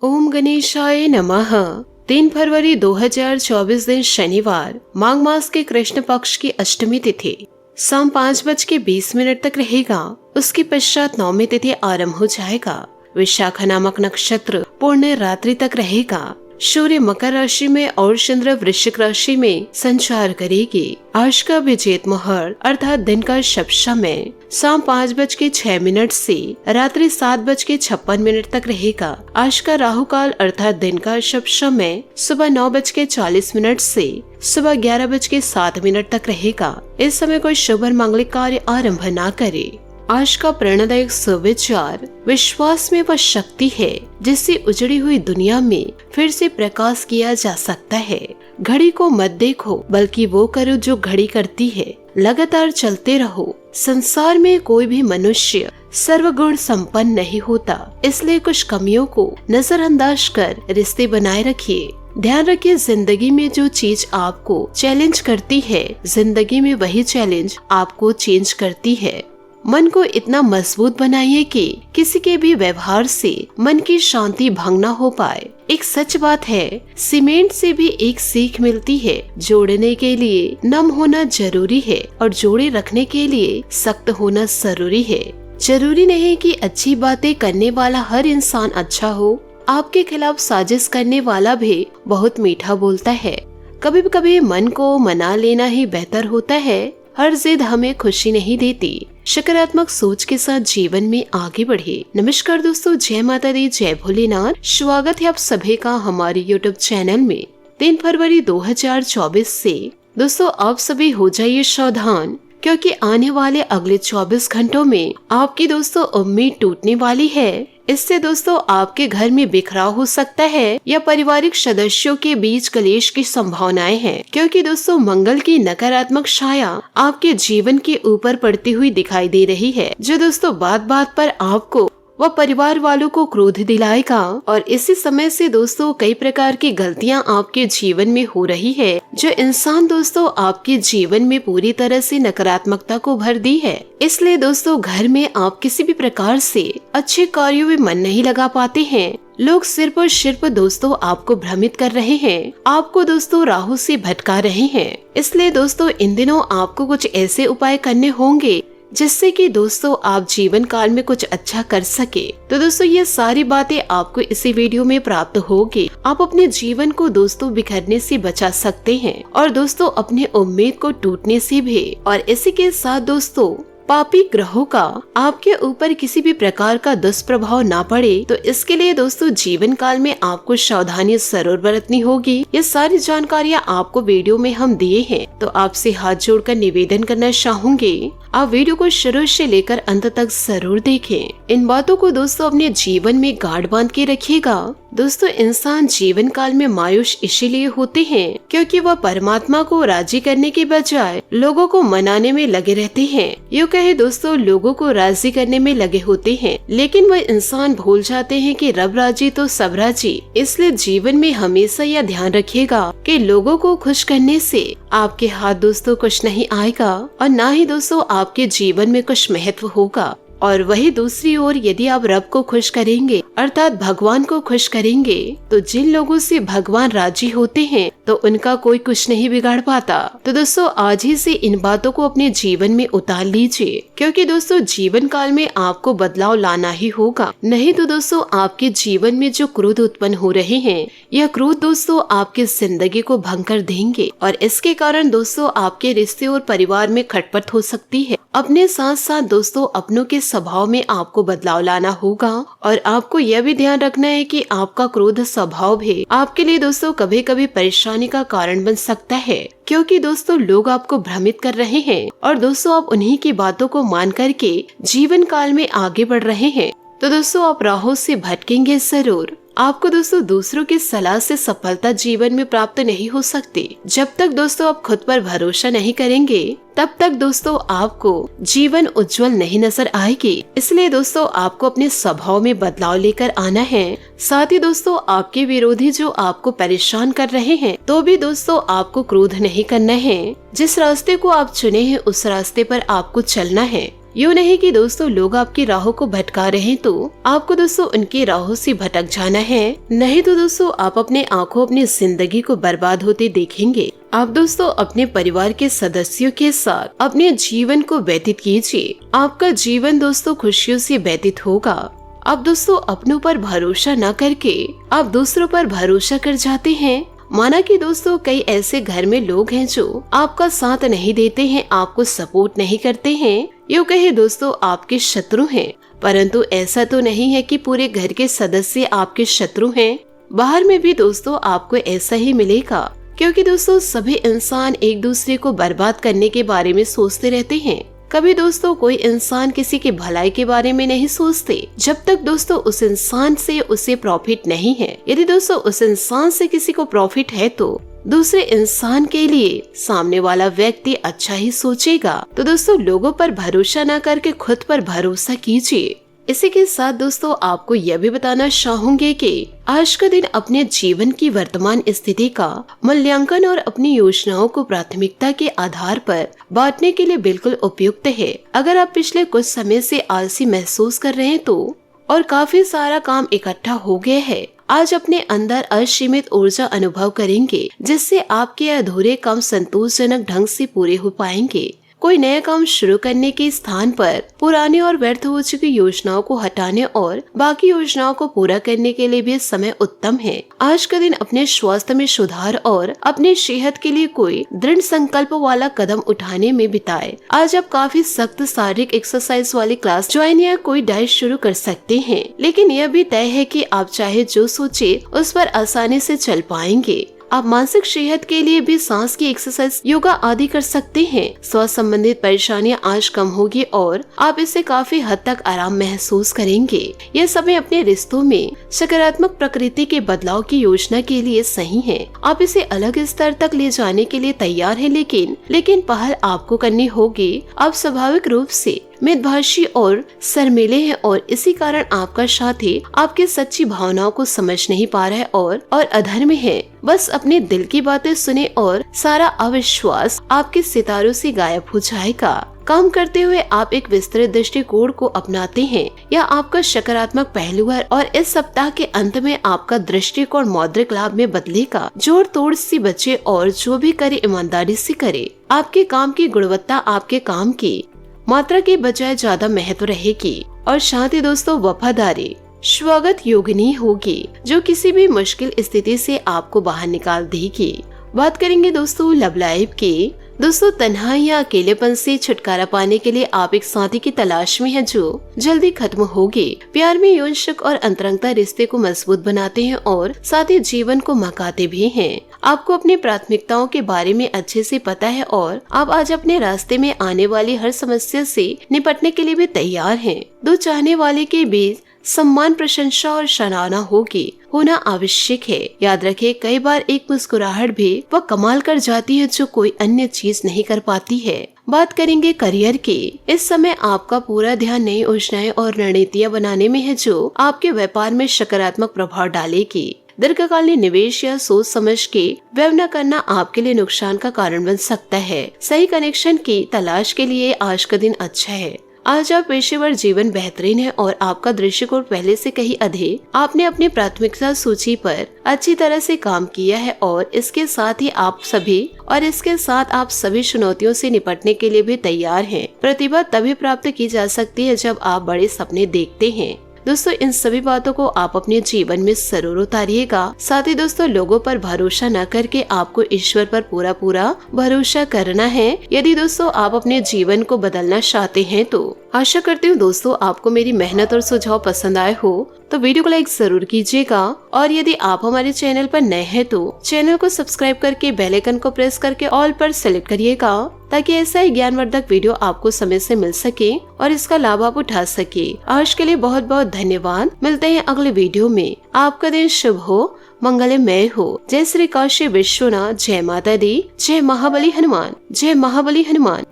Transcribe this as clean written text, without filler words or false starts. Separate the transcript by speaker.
Speaker 1: ओम गणेशाय नमः। 3 फरवरी 2024 दिन शनिवार, माघ मास के कृष्ण पक्ष की अष्टमी तिथि शाम 5:20 तक रहेगा। उसके पश्चात नवमी तिथि आरंभ हो जाएगा। विशाखा नामक नक्षत्र पूर्ण रात्रि तक रहेगा। सूर्य मकर राशि में और चंद्र वृश्चिक राशि में संचार करेगी। आज का विजेत मुहूर्त अर्थात दिन का शुभ समय शाम 5:06 से रात्रि 7:56 तक रहेगा। आज का राहु काल अर्थात दिन का शुभ समय सुबह 9:40 से सुबह 11:07 तक रहेगा। इस समय कोई शुभ और मांगलिक कार्य आरंभ न करे। आज का प्रेरणादायक सुविचार, विश्वास में वह शक्ति है जिससे उजड़ी हुई दुनिया में फिर से प्रकाश किया जा सकता है। घड़ी को मत देखो बल्कि वो करो जो घड़ी करती है। लगातार चलते रहो। संसार में कोई भी मनुष्य सर्वगुण संपन्न नहीं होता, इसलिए कुछ कमियों को नजरअंदाज कर रिश्ते बनाए रखिए। ध्यान रखिए, जिंदगी में जो चीज आपको चैलेंज करती है, जिंदगी में वही चैलेंज आपको चेंज करती है। मन को इतना मजबूत बनाइए कि किसी के भी व्यवहार से मन की शांति भंग न हो पाए। एक सच बात है, सीमेंट से भी एक सीख मिलती है। जोड़ने के लिए नम होना जरूरी है और जोड़े रखने के लिए सख्त होना जरूरी है। जरूरी नहीं कि अच्छी बातें करने वाला हर इंसान अच्छा हो। आपके खिलाफ साजिश करने वाला भी बहुत मीठा बोलता है। कभी कभी मन को मना लेना ही बेहतर होता है। हर जिद हमें खुशी नहीं देती। सकारात्मक सोच के साथ जीवन में आगे बढ़े। नमस्कार दोस्तों, जय माता दी, जय भोलेनाथ। स्वागत है आप सभी का हमारे YouTube चैनल में। 3 फरवरी 2024 से दोस्तों आप सभी हो जाइए सावधान, क्योंकि आने वाले अगले 24 घंटों में आपकी दोस्तों उम्मीद टूटने वाली है। इससे दोस्तों आपके घर में बिखराव हो सकता है या पारिवारिक सदस्यों के बीच कलेश की संभावनाएं हैं, क्योंकि दोस्तों मंगल की नकारात्मक छाया आपके जीवन के ऊपर पड़ती हुई दिखाई दे रही है, जो दोस्तों बात बात पर आपको वह परिवार वालों को क्रोध दिलाएगा। और इसी समय से दोस्तों कई प्रकार की गलतियां आपके जीवन में हो रही है, जो इंसान दोस्तों आपके जीवन में पूरी तरह से नकारात्मकता को भर दी है। इसलिए दोस्तों घर में आप किसी भी प्रकार से अच्छे कार्यों में मन नहीं लगा पाते हैं। लोग सिर्फ और सिर्फ दोस्तों आपको भ्रमित कर रहे हैं, आपको दोस्तों राहु से भटका रहे हैं। इसलिए दोस्तों इन दिनों आपको कुछ ऐसे उपाय करने होंगे जिससे कि दोस्तों आप जीवन काल में कुछ अच्छा कर सके। तो दोस्तों ये सारी बातें आपको इसी वीडियो में प्राप्त होगी। आप अपने जीवन को दोस्तों बिखरने से बचा सकते हैं और दोस्तों अपने उम्मीद को टूटने से भी। और इसी के साथ दोस्तों पापी ग्रहों का आपके ऊपर किसी भी प्रकार का दुष्प्रभाव ना पड़े, तो इसके लिए दोस्तों जीवन काल में आपको सावधानी जरूर बरतनी होगी। ये सारी जानकारियाँ आपको वीडियो में हम दिए हैं, तो आपसे हाथ जोड़कर निवेदन करना चाहूंगी, आप वीडियो को शुरू से लेकर अंत तक जरूर देखें। इन बातों को दोस्तों अपने जीवन में गांठ बांध के रखिएगा। दोस्तों इंसान जीवन काल में मायूस इसीलिए होते हैं क्योंकि वह परमात्मा को राजी करने के बजाय लोगों को मनाने में लगे रहते हैं। यूँ कहे दोस्तों लोगों को राजी करने में लगे होते हैं, लेकिन वह इंसान भूल जाते हैं कि रब राजी तो सब राजी। इसलिए जीवन में हमेशा यह ध्यान रखिएगा कि लोगों को खुश करने से आपके हाथ दोस्तों कुछ नहीं आएगा और न ही दोस्तों आपके जीवन में कुछ महत्व होगा। और वही दूसरी ओर यदि आप रब को खुश करेंगे अर्थात भगवान को खुश करेंगे, तो जिन लोगों से भगवान राजी होते हैं तो उनका कोई कुछ नहीं बिगाड़ पाता। तो दोस्तों आज ही से इन बातों को अपने जीवन में उतार लीजिए, क्योंकि दोस्तों जीवन काल में आपको बदलाव लाना ही होगा। नहीं तो दोस्तों आपके जीवन में जो क्रोध उत्पन्न हो रहे हैं, यह क्रोध दोस्तों आपकी जिंदगी को भंग कर देंगे और इसके कारण दोस्तों आपके रिश्ते और परिवार में खटपट हो सकती है। अपने साथ साथ दोस्तों अपनों के स्वभाव में आपको बदलाव लाना होगा और आपको यह भी ध्यान रखना है कि आपका क्रोध स्वभाव भी आपके लिए दोस्तों कभी कभी परेशानी का कारण बन सकता है, क्योंकि दोस्तों लोग आपको भ्रमित कर रहे हैं और दोस्तों आप उन्हीं की बातों को मान करके जीवन काल में आगे बढ़ रहे हैं। तो दोस्तों आप राहों से भटकेंगे जरूर। आपको दोस्तों दूसरों की सलाह से सफलता जीवन में प्राप्त नहीं हो सकती। जब तक दोस्तों आप खुद पर भरोसा नहीं करेंगे तब तक दोस्तों आपको जीवन उज्जवल नहीं नजर आएगी। इसलिए दोस्तों आपको अपने स्वभाव में बदलाव लेकर आना है। साथ ही दोस्तों आपके विरोधी जो आपको परेशान कर रहे हैं, तो भी दोस्तों आपको क्रोध नहीं करना है। जिस रास्ते को आप चुने हैं उस रास्ते पर आपको चलना है। यूँ नहीं कि दोस्तों लोग आपकी राहों को भटका रहे हैं तो आपको दोस्तों उनकी राहों से भटक जाना है, नहीं तो दोस्तों आप अपने आंखों अपनी जिंदगी को बर्बाद होते देखेंगे। आप दोस्तों अपने परिवार के सदस्यों के साथ अपने जीवन को व्यतीत कीजिए। आपका जीवन दोस्तों खुशियों से व्यतीत होगा। आप दोस्तों अपनों पर भरोसा न करके आप दूसरों पर भरोसा कर जाते हैं। माना कि दोस्तों कई ऐसे घर में लोग हैं जो आपका साथ नहीं देते हैं, आपको सपोर्ट नहीं करते हैं, यूँ कहे दोस्तों आपके शत्रु हैं। परंतु ऐसा तो नहीं है कि पूरे घर के सदस्य आपके शत्रु हैं। बाहर में भी दोस्तों आपको ऐसा ही मिलेगा, क्योंकि दोस्तों सभी इंसान एक दूसरे को बर्बाद करने के बारे में सोचते रहते हैं। कभी दोस्तों कोई इंसान किसी की भलाई के बारे में नहीं सोचते जब तक दोस्तों उस इंसान से उसे प्रॉफिट नहीं है। यदि दोस्तों उस इंसान से किसी को प्रॉफिट है तो दूसरे इंसान के लिए सामने वाला व्यक्ति अच्छा ही सोचेगा। तो दोस्तों लोगों पर भरोसा न करके खुद पर भरोसा कीजिए। इसी के साथ दोस्तों आपको यह भी बताना चाहूंगे कि आज का दिन अपने जीवन की वर्तमान स्थिति का मूल्यांकन और अपनी योजनाओं को प्राथमिकता के आधार पर बांटने के लिए बिल्कुल उपयुक्त है। अगर आप पिछले कुछ समय से आलसी महसूस कर रहे हैं तो और काफी सारा काम इकट्ठा हो गया है, आज अपने अंदर असीमित ऊर्जा अनुभव करेंगे, जिससे आपके अधूरे काम संतोषजनक ढंग से पूरे हो पाएंगे। कोई नया काम शुरू करने के स्थान पर पुरानी और व्यर्थ हो चुकी योजनाओं को हटाने और बाकी योजनाओं को पूरा करने के लिए भी समय उत्तम है। आज का दिन अपने स्वास्थ्य में सुधार और अपनी सेहत के लिए कोई दृढ़ संकल्प वाला कदम उठाने में बिताए। आज आप काफी सख्त शारीरिक एक्सरसाइज वाली क्लास ज्वाइन या कोई डाइट शुरू कर सकते हैं, लेकिन यह भी तय है कि आप चाहे जो सोचे उस पर आसानी से चल पाएंगे। आप मानसिक सेहत के लिए भी सांस की एक्सरसाइज, योगा आदि कर सकते हैं। स्वास्थ्य संबंधित परेशानियां आज कम होगी और आप इससे काफी हद तक आराम महसूस करेंगे। यह समय अपने रिश्तों में सकारात्मक प्रकृति के बदलाव की योजना के लिए सही है। आप इसे अलग स्तर तक ले जाने के लिए तैयार हैं, लेकिन पहल आपको करनी होगी। आप स्वाभाविक रूप से मितभाषी और शर्मीले हैं और इसी कारण आपका साथी आपकी सच्ची भावनाओं को समझ नहीं पा रहा है और अधर्मी है। बस अपने दिल की बातें सुने और सारा अविश्वास आपके सितारों से गायब हो जाएगा। काम करते हुए आप एक विस्तृत दृष्टिकोण को अपनाते हैं या आपका सकारात्मक पहलू है और इस सप्ताह के अंत में आपका दृष्टिकोण मौद्रिक लाभ में बदलेगा। जोड़ तोड़ से बचे और जो भी करे ईमानदारी से करे। आपके काम की गुणवत्ता आपके काम की मात्रा के बजाय ज्यादा महत्व रहेगी और साथ ही दोस्तों वफादारी स्वागत योगिनी होगी, जो किसी भी मुश्किल स्थिति से आपको बाहर निकाल देगी। बात करेंगे दोस्तों लव लाइफ की। दोस्तों तन्हाई या अकेलेपन से छुटकारा पाने के लिए आप एक साथी की तलाश में हैं जो जल्दी खत्म होगी। प्यार में यौन शक और अंतरंगता रिश्ते को मजबूत बनाते हैं और साथ ही जीवन को महकाते भी हैं। आपको अपनी प्राथमिकताओं के बारे में अच्छे से पता है और आप आज अपने रास्ते में आने वाली हर समस्या से निपटने के लिए भी तैयार हैं। दो चाहने वाले के बीच सम्मान, प्रशंसा और सराहना होना आवश्यक है। याद रखें, कई बार एक मुस्कुराहट भी वह कमाल कर जाती है जो कोई अन्य चीज नहीं कर पाती है। बात करेंगे करियर की। इस समय आपका पूरा ध्यान नई योजनाएं और रणनीतियां बनाने में है जो आपके व्यापार में सकारात्मक प्रभाव डालेगी। दीर्घकालीन निवेश या सोच समझ के व्यय न करना आपके लिए नुकसान का कारण बन सकता है। सही कनेक्शन की तलाश के लिए आज का दिन अच्छा है। आज आप पेशेवर जीवन बेहतरीन है और आपका दृष्टिकोण पहले से कहीं अधिक। आपने अपनी प्राथमिकता सूची पर अच्छी तरह से काम किया है और इसके साथ आप सभी चुनौतियों से निपटने के लिए भी तैयार हैं। प्रतिभा तभी प्राप्त की जा सकती है जब आप बड़े सपने देखते हैं। दोस्तों इन सभी बातों को आप अपने जीवन में जरूर उतारिएगा। साथ ही दोस्तों लोगों पर भरोसा न करके आपको ईश्वर पर पूरा भरोसा करना है। यदि दोस्तों आप अपने जीवन को बदलना चाहते हैं तो आशा करती हूँ दोस्तों आपको मेरी मेहनत और सुझाव पसंद आए हो तो वीडियो को लाइक जरूर कीजिएगा और यदि आप हमारे चैनल पर नए हैं तो चैनल को सब्सक्राइब करके बेल आइकन को प्रेस करके ऑल पर सेलेक्ट करिएगा ताकि ऐसा ही ज्ञानवर्धक वीडियो आपको समय से मिल सके और इसका लाभ आप उठा सके। आज के लिए बहुत बहुत धन्यवाद। मिलते हैं अगले वीडियो में। आपका दिन शुभ हो, मंगलमय हो। जय श्री काशी विश्वनाथ। जय माता दी। जय महाबली हनुमान। जय महाबली हनुमान।